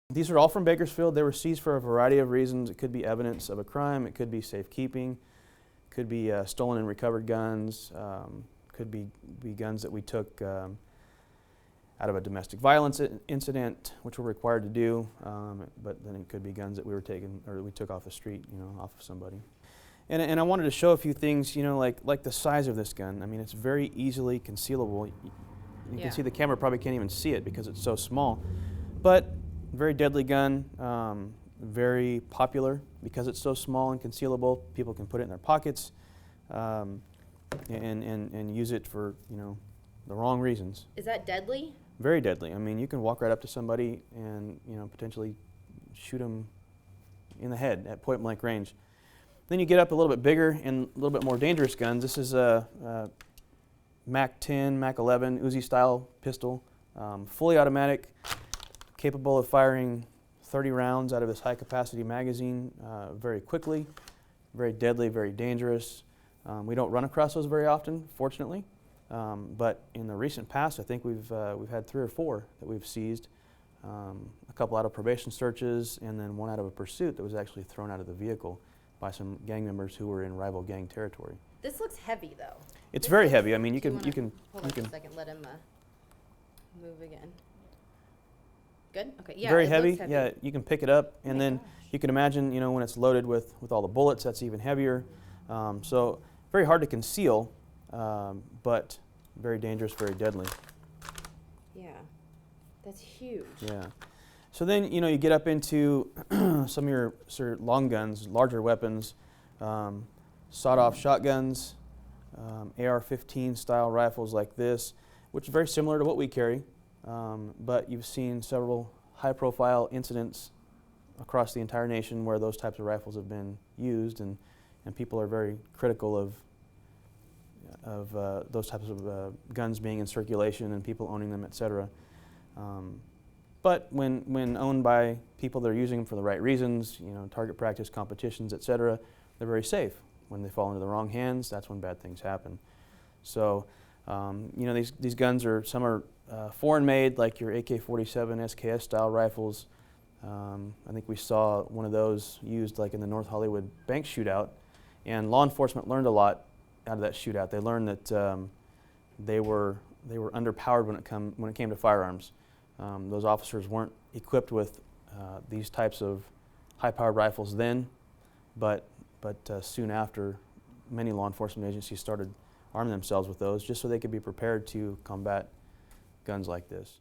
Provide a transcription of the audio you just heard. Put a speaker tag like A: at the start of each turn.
A: These are all from Bakersfield. They were seized for a variety of reasons. It could be evidence of a crime, it could be safekeeping, could be stolen and recovered guns, could be guns that we took out of a domestic violence incident, which we're required to do, but then it could be guns that we were taking or we took off the street, off of somebody. And I wanted to show a few things, like the size of this gun. I mean, it's very easily concealable. You can see the camera probably can't even see it because it's so small, but very deadly gun, very popular because it's so small and concealable. People can put it in their pockets and use it for the wrong reasons.
B: Is that deadly?
A: Very deadly. I mean, you can walk right up to somebody and potentially shoot them in the head at point blank range. Then you get up a little bit bigger and a little bit more dangerous guns. This is a Mac 10, Mac 11 Uzi style pistol, fully automatic, capable of firing 30 rounds out of this high capacity magazine very quickly, very deadly, very dangerous. We don't run across those very often, fortunately, but in the recent past I think we've had 3 or 4 that we've seized, a couple out of probation searches and then one out of a pursuit that was actually thrown out of the vehicle by some gang members who were in rival gang territory.
B: This looks heavy though.
A: It's very heavy. I mean, you can
B: hold on a second, let him move again. Good? Okay. Yeah.
A: Very heavy. Yeah, you can pick it up and then you can imagine, when it's loaded with all the bullets, that's even heavier. So very hard to conceal, but very dangerous, very deadly.
B: Yeah. That's huge.
A: Yeah. So then, you get up into some of your sort of long guns, larger weapons, sawed-off shotguns, AR-15 style rifles like this, which is very similar to what we carry, but you've seen several high-profile incidents across the entire nation where those types of rifles have been used, and people are very critical of those types of guns being in circulation and people owning them, etc. But when owned by people that are using them for the right reasons, target practice, competitions, etc., they're very safe. When they fall into the wrong hands, that's when bad things happen. So, these guns some are foreign made, like your AK-47 SKS style rifles. I think we saw one of those used like in the North Hollywood bank shootout, and law enforcement learned a lot out of that shootout. They learned that they were underpowered when it came to firearms. Those officers weren't equipped with these types of high-powered rifles then, but soon after, many law enforcement agencies started arming themselves with those just so they could be prepared to combat guns like this.